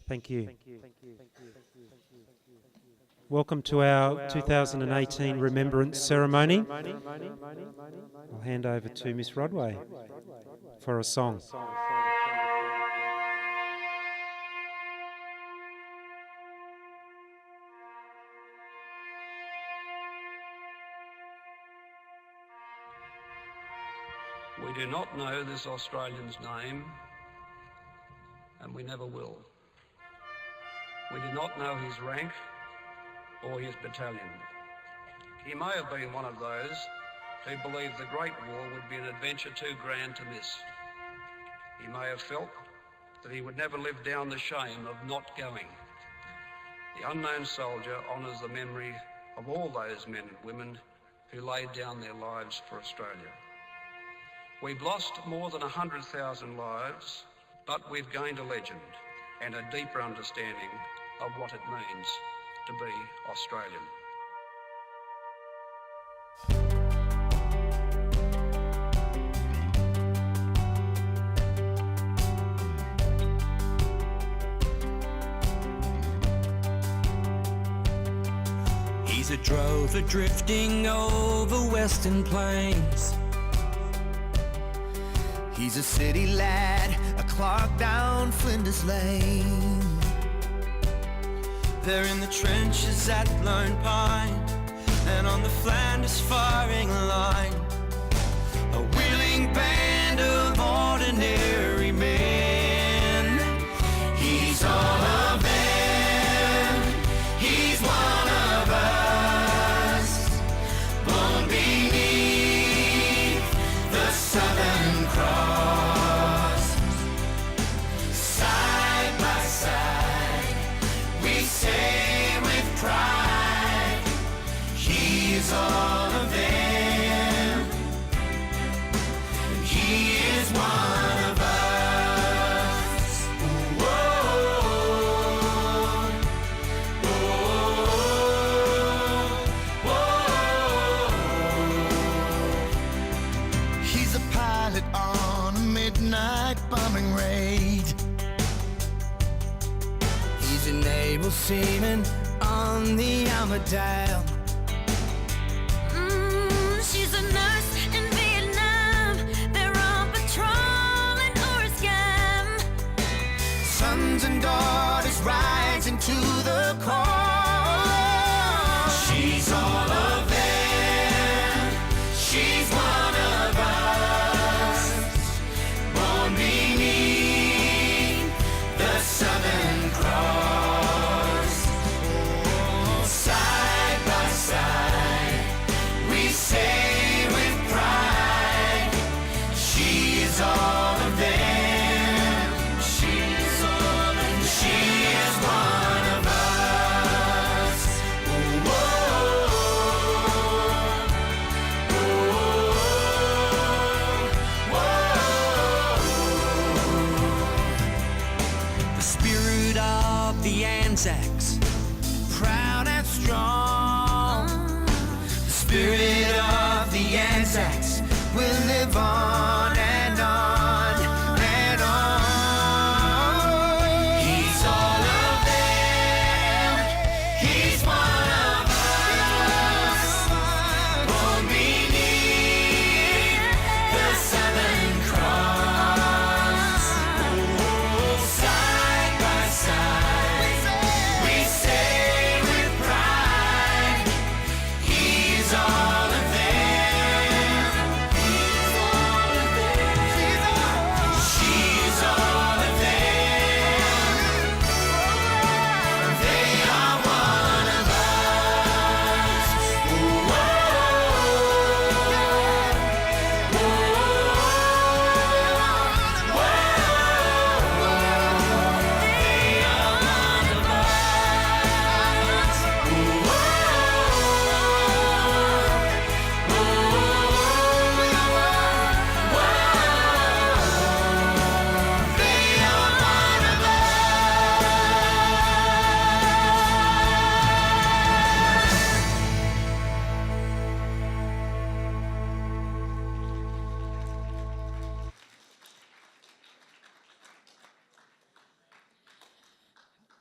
Thank you. Welcome to our 2018 Remembrance ceremony. I'll hand over to Miss Rodway for a song. We do not know this Australian's name, and we never will. We do not know his rank or his battalion. He may have been one of those who believed the Great War would be an adventure too grand to miss. He may have felt that he would never live down the shame of not going. The unknown soldier honours the memory of all those men and women who laid down their lives for Australia. We've lost more than 100,000 lives, but we've gained a legend and a deeper understanding of what it means to be Australian. He's a drover drifting over western plains. He's a city lad, a clock down Flinders Lane. They're in the trenches at Lone Pine and on the Flanders firing line. A willing band of ordinary men. He's all of them, he's one of us, born beneath the Southern Cross. Side by side, we say with pride, he is all of them, and he is one of us. Whoa, whoa. He's a pilot on a midnight bombing raid. He's a naval seaman on the Armadale. She's a nurse in Vietnam. They're on patrol in Oriscam. Sons and daughters rising to the call. She's all of them, she's one of us, born beneath the Southern Cross. Side by side, we say with pride, she is all of them, she's all of them, she is one of us. Whoa, whoa. The spirit of the Anzacs, proud and strong. The spirit of the Anzacs will live on and on and on. He's all of them, he's one of us, born beneath the Southern Cross. Side by side, we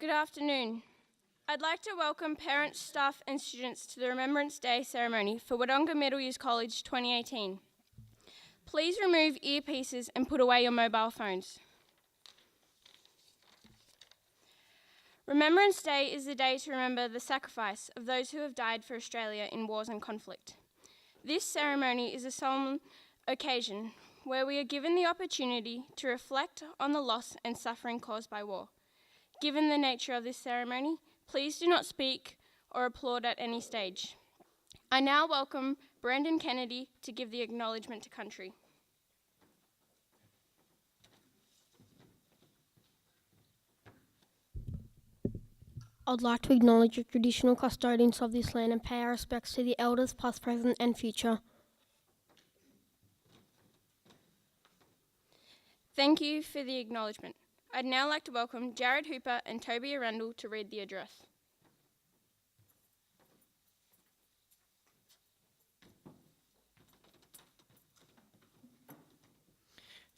Good afternoon. I'd like to welcome parents, staff and students to the Remembrance Day ceremony for Wodonga Middle Use College 2018. Please remove earpieces and put away your mobile phones. Remembrance Day is the day to remember the sacrifice of those who have died for Australia in wars and conflict. This ceremony is a solemn occasion where we are given the opportunity to reflect on the loss and suffering caused by war. Given the nature of this ceremony, please do not speak or applaud at any stage. I now welcome Brendan Kennedy to give the acknowledgement to country. I'd like to acknowledge the traditional custodians of this land and pay our respects to the elders past, present and future. Thank you for the acknowledgement. I'd now like to welcome Jared Hooper and Toby Arundel to read the address.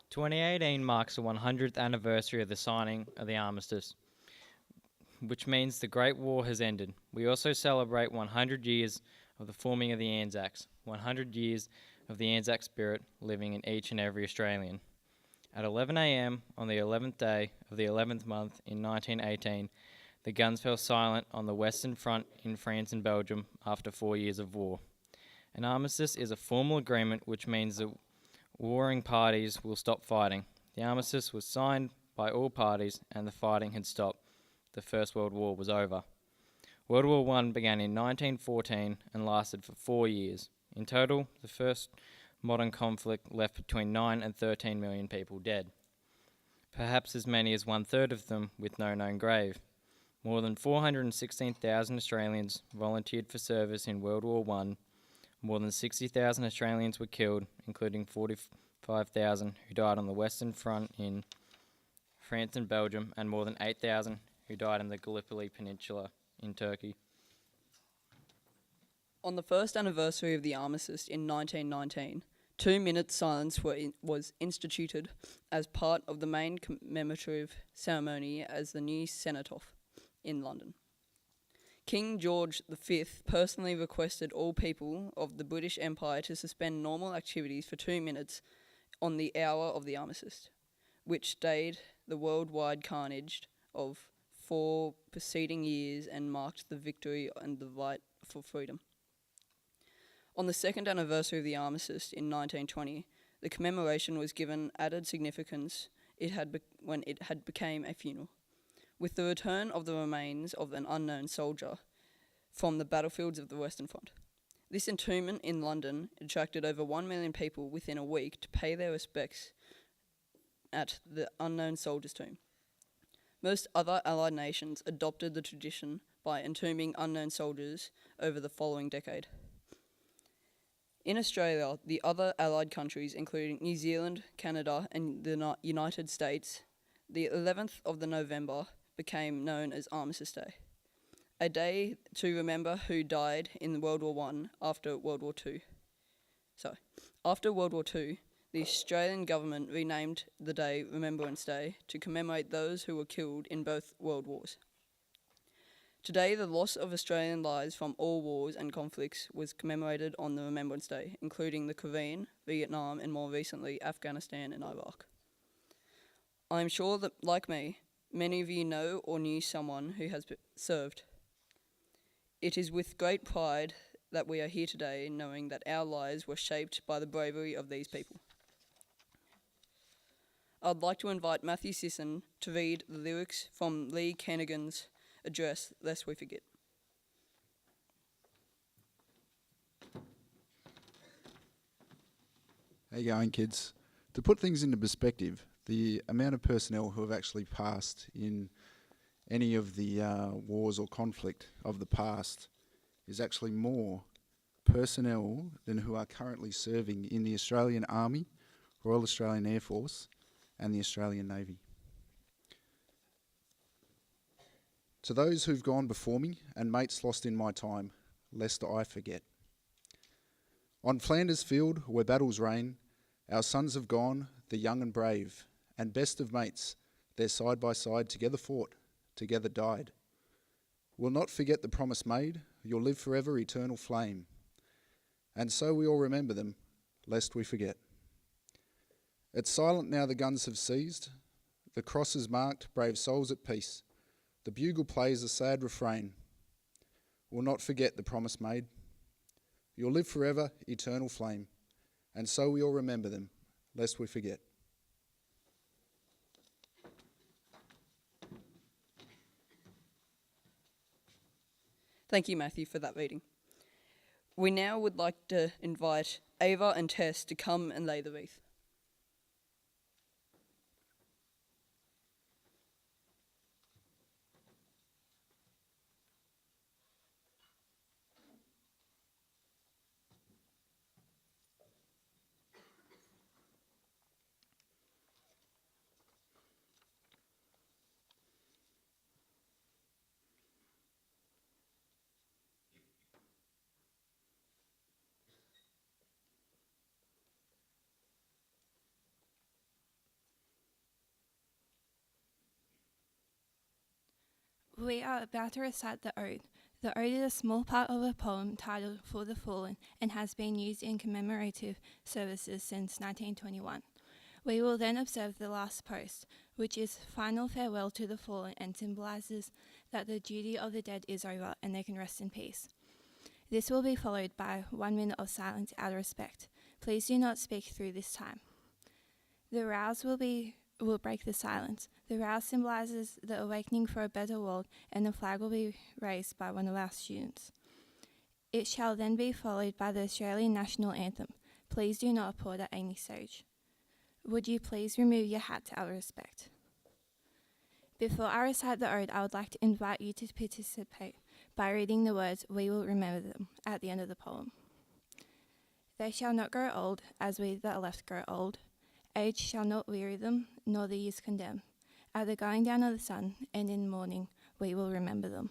"2018 marks the 100th anniversary of the signing of the armistice, which means the Great War has ended. We also celebrate 100 years of the forming of the Anzacs, 100 years of the Anzac spirit living in each and every Australian. At 11 a.m. on the 11th day of the 11th month in 1918, the guns fell silent on the Western Front in France and Belgium after 4 years of war. An armistice is a formal agreement which means the warring parties will stop fighting. The armistice was signed by all parties and the fighting had stopped. The First World War was over. World War I began in 1914 and lasted for 4 years. In total, the first modern conflict left between 9 and 13 million people dead. Perhaps as many as 1/3 of them with no known grave. More than 416,000 Australians volunteered for service in World War I. More than 60,000 Australians were killed, including 45,000 who died on the Western Front in France and Belgium, and more than 8,000 who died in the Gallipoli Peninsula in Turkey. On the first anniversary of the armistice in 1919, 2 minutes silence was instituted as part of the main commemorative ceremony as the new cenotaph in London. King George V personally requested all people of the British Empire to suspend normal activities for 2 minutes on the hour of the armistice, which stayed the worldwide carnage of 4 preceding years and marked the victory and the right for freedom. On the second anniversary of the armistice in 1920, the commemoration was given added significance when it had became a funeral, with the return of the remains of an unknown soldier from the battlefields of the Western Front. This entombment in London attracted over 1 million people within a week to pay their respects at the unknown soldier's tomb. Most other Allied nations adopted the tradition by entombing unknown soldiers over the following decade. In Australia, the other Allied countries, including New Zealand, Canada, and the United States, the 11th of November became known as Armistice Day, a day to remember who died in World War I after World War II. After World War II, the Australian government renamed the day Remembrance Day to commemorate those who were killed in both World Wars. Today, the loss of Australian lives from all wars and conflicts was commemorated on the Remembrance Day, including the Korean, Vietnam, and more recently, Afghanistan and Iraq. I am sure that, like me, many of you know or knew someone who has served. It is with great pride that we are here today, knowing that our lives were shaped by the bravery of these people. I'd like to invite Matthew Sisson to read the lyrics from Lee Kanigan's address, Lest We Forget. How you going, kids? To put things into perspective, the amount of personnel who have actually passed in any of the wars or conflict of the past is actually more personnel than who are currently serving in the Australian Army, Royal Australian Air Force, and the Australian Navy. To those who've gone before me and mates lost in my time, lest I forget. On Flanders Field, where battles reign, our sons have gone, the young and brave, and best of mates, they're side by side together fought, together died. We'll not forget the promise made, you'll live forever, eternal flame. And so we all remember them, lest we forget. It's silent now the guns have ceased, the cross is marked, brave souls at peace. The bugle plays a sad refrain. We'll not forget the promise made. You'll live forever, eternal flame. And so we all remember them, lest we forget. Thank you, Matthew, for that reading. We now would like to invite Ava and Tess to come and lay the wreath. We are about to recite the ode. The ode is a small part of a poem titled For the Fallen and has been used in commemorative services since 1921. We will then observe the last post, which is final farewell to the fallen and symbolises that the duty of the dead is over and they can rest in peace. This will be followed by 1 minute of silence out of respect. Please do not speak through this time. The rouse will break the silence. The rouse symbolises the awakening for a better world, and the flag will be raised by one of our students. It shall then be followed by the Australian National Anthem. Please do not applaud at any stage. Would you please remove your hats out of respect? Before I recite the ode, I would like to invite you to participate by reading the words "We will remember them" at the end of the poem. They shall not grow old as we that are left grow old. Age shall not weary them, nor the years condemn. At the going down of the sun and in the morning, we will remember them.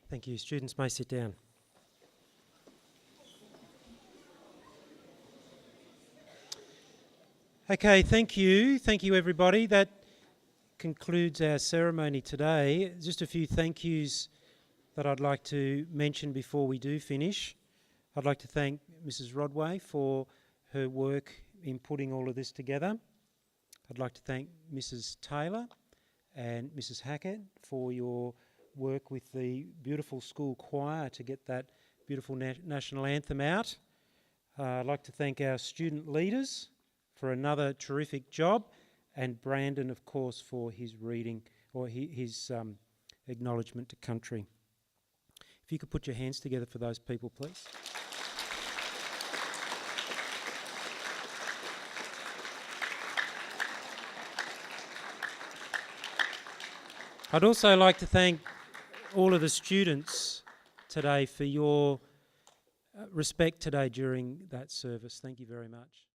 Thank you. Students may sit down. Okay, thank you. Thank you, everybody. That concludes our ceremony today. Just a few thank yous that I'd like to mention before we do finish. I'd like to thank Mrs. Rodway for her work in putting all of this together. I'd like to thank Mrs. Taylor and Mrs. Hackett for your work with the beautiful school choir to get that beautiful national anthem out. I'd like to thank our student leaders for another terrific job, and Brandon, of course, for his reading or his acknowledgement to country. If you could put your hands together for those people, please. I'd also like to thank all of the students today for your respect today during that service. Thank you very much.